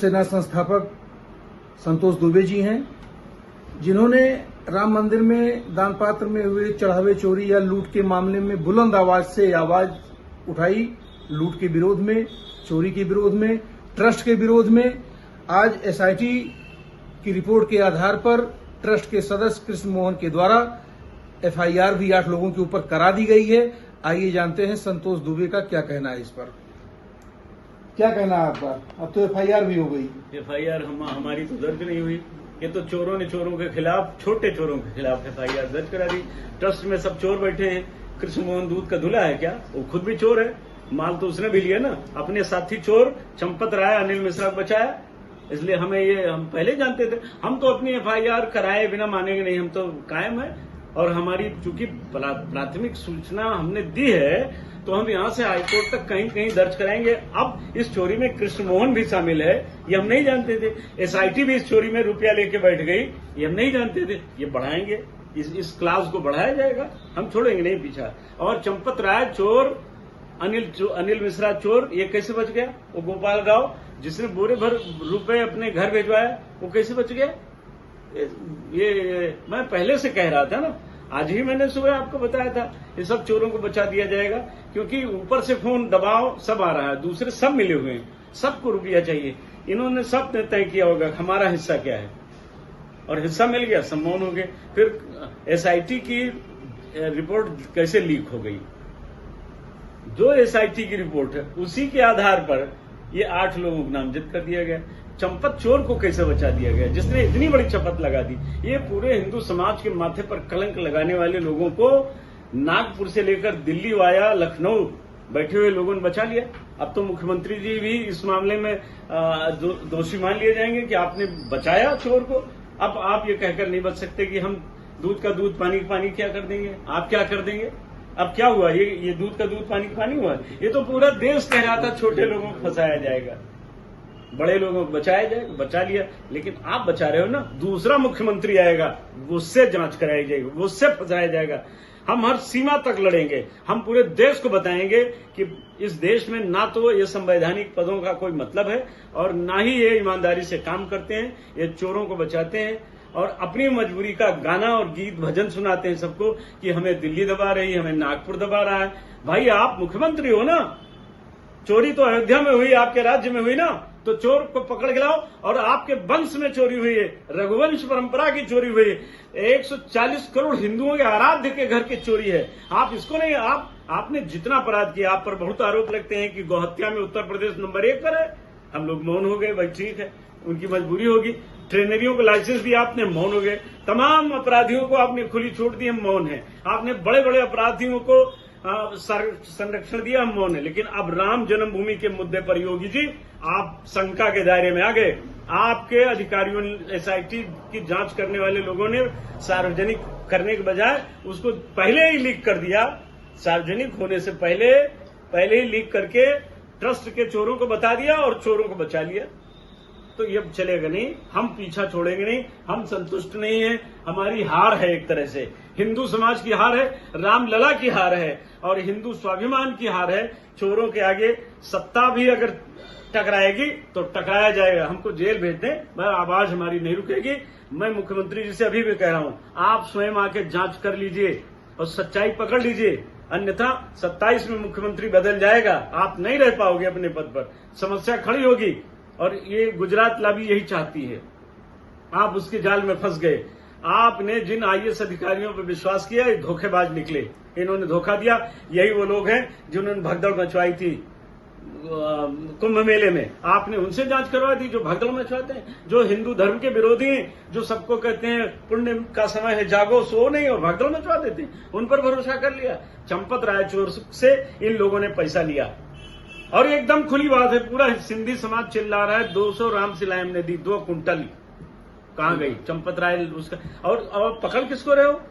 सेना संस्थापक संतोष दुबे जी हैं, जिन्होंने राम मंदिर में दान पात्र में हुए चढ़ावे चोरी या लूट के मामले में बुलंद आवाज से आवाज उठाई। लूट के विरोध में, चोरी के विरोध में, ट्रस्ट के विरोध में। आज एसआईटी की रिपोर्ट के आधार पर ट्रस्ट के सदस्य कृष्ण मोहन के द्वारा एफआईआर भी 8 लोगों के ऊपर करा दी गई है। आइए जानते हैं संतोष दुबे का क्या कहना है इस पर। क्या कहना है आपका? अब तो एफआईआर भी हो गई। एफआईआर हमारी तो दर्ज नहीं हुई। ये तो चोरों ने चोरों के खिलाफ, छोटे चोरों के खिलाफ एफआईआर दर्ज करा दी। ट्रस्ट में सब चोर बैठे हैं। कृष्ण मोहन दूध का धुला है क्या? वो खुद भी चोर है। माल तो उसने भी लिया ना। अपने साथी चोर चंपत राय, अनिल मिश्रा को बचाया। इसलिए हम पहले जानते थे। हम तो अपनी एफआईआर कराए बिना मानेंगे नहीं। हम तो कायम है और हमारी चूंकि प्राथमिक सूचना हमने दी है तो हम यहाँ से हाईकोर्ट तक कहीं कहीं दर्ज कराएंगे। अब इस चोरी में कृष्ण मोहन भी शामिल है, ये हम नहीं जानते थे। एसआईटी भी इस चोरी में रुपया लेके बैठ गई, ये हम नहीं जानते थे। ये बढ़ाएंगे, इस क्लास को बढ़ाया जाएगा, हम छोड़ेंगे नहीं पीछा। और चंपत राय चोर, अनिल मिश्रा चोर, ये कैसे बच गया? वो गोपाल राव जिसने बोरे भर रुपए अपने घर भिजवाया, वो कैसे बच गया? ये मैं पहले से कह रहा था ना, आज ही मैंने सुबह आपको बताया था। ये सब चोरों को बचा दिया जाएगा, क्योंकि ऊपर से फोन दबाव सब आ रहा है, दूसरे सब मिले हुए हैं, सबको रुपया चाहिए। इन्होंने सब ने तय किया होगा हमारा हिस्सा क्या है, और हिस्सा मिल गया, सब मौन हो गए। फिर एसआईटी की रिपोर्ट कैसे लीक हो गई? जो एसआईटी की रिपोर्ट है उसी के आधार पर ये 8 लोगों को नामजद कर दिया गया। चंपत चोर को कैसे बचा दिया गया, जिसने इतनी बड़ी शपथ लगा दी? ये पूरे हिंदू समाज के माथे पर कलंक लगाने वाले लोगों को नागपुर से लेकर दिल्ली वाया लखनऊ बैठे हुए लोगों ने बचा लिया। अब तो मुख्यमंत्री जी भी इस मामले में दोषी मान लिए जाएंगे कि आपने बचाया चोर को। अब आप ये कहकर नहीं बच सकते कि हम दूध का दूध, पानी का पानी क्या कर देंगे। आप क्या कर देंगे? अब क्या हुआ? ये दूध का दूध, पानी का पानी हुआ। ये तो पूरा देश कह रहा था छोटे लोगों को फंसाया जाएगा, बड़े लोगों को बचाया जाएगा। बचा लिया, लेकिन आप बचा रहे हो ना। दूसरा मुख्यमंत्री आएगा, उससे जांच कराई जाएगी, उससे फंसाया जाएगा। हम हर सीमा तक लड़ेंगे। हम पूरे देश को बताएंगे कि इस देश में ना तो ये संवैधानिक पदों का कोई मतलब है और ना ही ये ईमानदारी से काम करते हैं। ये चोरों को बचाते हैं और अपनी मजबूरी का गाना और गीत भजन सुनाते हैं सबको कि हमें दिल्ली दबा रही, हमें नागपुर दबा रहा है। भाई आप मुख्यमंत्री हो ना। चोरी तो अयोध्या में हुई, आपके राज्य में हुई ना, तो चोर को पकड़ के लाओ। और आपके वंश में चोरी हुई है, रघुवंश परंपरा की चोरी हुई है। 140 करोड़ हिंदुओं के आराध्य के घर की चोरी है। आप इसको नहीं, आपने जितना अपराध किया, आप पर बहुत आरोप लगते हैं कि गौहत्या में उत्तर प्रदेश नंबर 1 पर है। हम लोग मौन हो गए, भाई ठीक है, उनकी मजबूरी होगी। ट्रेनरियों को लाइसेंस दिया, आपने मौन हो गए। तमाम अपराधियों को आपने खुली छूट दी, हम मौन है। आपने बड़े बड़े अपराधियों को संरक्षण दिया, हम मौन है। लेकिन अब राम जन्मभूमि के मुद्दे पर योगी जी आप शंका के दायरे में आ गए। आपके अधिकारियों ने, एसआईटी की जांच करने वाले लोगों ने सार्वजनिक करने के बजाय उसको पहले ही लीक कर दिया। सार्वजनिक होने से पहले ही लीक करके ट्रस्ट के चोरों को बता दिया और चोरों को बचा लिया। तो ये चलेगा नहीं, हम पीछा छोड़ेंगे नहीं। हम संतुष्ट नहीं हैं। हमारी हार है, एक तरह से हिंदू समाज की हार है, रामलला की हार है और हिंदू स्वाभिमान की हार है। चोरों के आगे सत्ता भी अगर टकराएगी तो टकराया जाएगा। हमको जेल भेज दें, मैं आवाज हमारी नहीं रुकेगी। मैं मुख्यमंत्री जी से अभी भी कह रहा हूं, आप स्वयं आके जांच कर लीजिए और सच्चाई पकड़ लीजिए, अन्यथा 27 में मुख्यमंत्री बदल जाएगा। आप नहीं रह पाओगे अपने पद पर, समस्या खड़ी होगी। और ये गुजरात लॉबी यही चाहती है, आप उसके जाल में फंस गए। आपने जिन आईएएस अधिकारियों पर विश्वास किया, ये धोखेबाज निकले। इन्होंने धोखा दिया। यही वो लोग हैं जिन्होंने भगदड़ मचवाई थी कुंभ मेले में। आपने उनसे जांच करवा दी जो भगदड़ मचवाते हैं, जो हिंदू धर्म के विरोधी हैं, जो सबको कहते हैं पुण्य का समय है, जागो सो नहीं, और भगदड़ मचवा देते हैं। उन पर भरोसा कर लिया। चंपत राय चोर से इन लोगों ने पैसा लिया। और एकदम खुली बात है, पूरा सिंधी समाज चिल्ला रहा है 200 रामशिलाएं हमने दी, 2 कुंटल। कहां गई चंपत राय? उसका और पकड़ किसको रहे हो?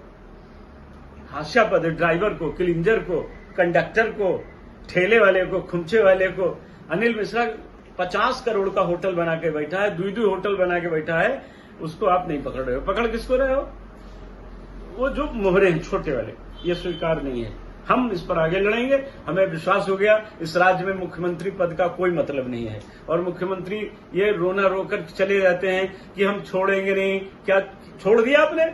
हास्यास्पद है। ड्राइवर को, क्लींजर को, कंडक्टर को, ठेले वाले को, खुमचे वाले को। अनिल मिश्रा 50 करोड़ का होटल बना के बैठा है, दुई होटल बना के बैठा है, उसको आप नहीं पकड़ रहे हो। पकड़ किसको रहे हो? वो जो मोहरे हैं छोटे वाले, ये स्वीकार नहीं है। हम इस पर आगे लड़ेंगे। हमें विश्वास हो गया इस राज्य में मुख्यमंत्री पद का कोई मतलब नहीं है, और मुख्यमंत्री ये रोना रोकर चले जाते हैं कि हम छोड़ेंगे नहीं। क्या छोड़ दिया आपने?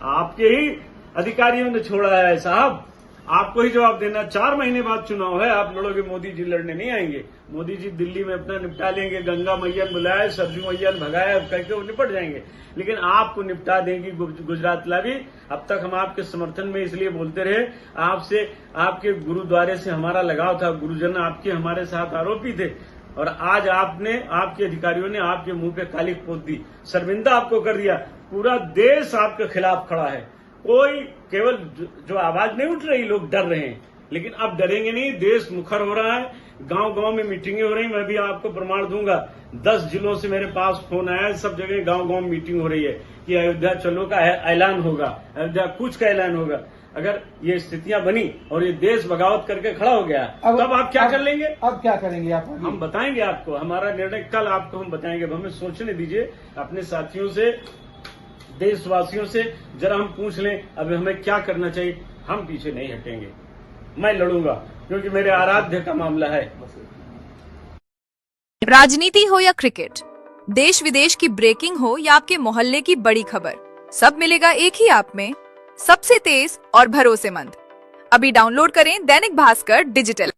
आपके ही अधिकारियों ने छोड़ा है साहब, आपको ही जवाब देना। 4 महीने बाद चुनाव है, आप लड़ोगे, मोदी जी लड़ने नहीं आएंगे। मोदी जी दिल्ली में अपना निपटा लेंगे, गंगा मैया ने बुलाया, सरजू मैया ने भगाया करके वो निपट जाएंगे, लेकिन आपको निपटा देंगी गुजरात लागी। अब तक हम आपके समर्थन में इसलिए बोलते रहे, आपसे, आपके गुरुद्वारे से हमारा लगाव था, गुरुजन आपके हमारे साथ आरोपी थे, और आज आपने, आपके अधिकारियों ने आपके मुंह पे काली पोत दी, शर्मिंदा आपको कर दिया। पूरा देश आपके खिलाफ खड़ा है। कोई केवल जो आवाज नहीं उठ रही, लोग डर रहे हैं, लेकिन अब डरेंगे नहीं। देश मुखर हो रहा है, गांव गांव में मीटिंगें हो रही। मैं भी आपको प्रमाण दूंगा, 10 जिलों से मेरे पास फोन आया, सब जगह गांव गांव मीटिंग हो रही है कि अयोध्या चलो का ऐलान होगा, अयोध्या कूच का ऐलान होगा। अगर ये स्थितियां बनी और ये देश बगावत करके खड़ा हो गया, तब आप क्या कर लेंगे? अब क्या करेंगे आप? हम बताएंगे आपको, हमारा निर्णय कल आपको हम बताएंगे। अब हमें सोचने दीजिए, अपने साथियों से, देशवासियों से जरा हम पूछ लें अब हमें क्या करना चाहिए। हम पीछे नहीं हटेंगे, मैं लड़ूंगा, क्योंकि मेरे आराध्य का मामला है। राजनीति हो या क्रिकेट, देश विदेश की ब्रेकिंग हो या आपके मोहल्ले की बड़ी खबर, सब मिलेगा एक ही ऐप में, सबसे तेज और भरोसेमंद। अभी डाउनलोड करें दैनिक भास्कर डिजिटल।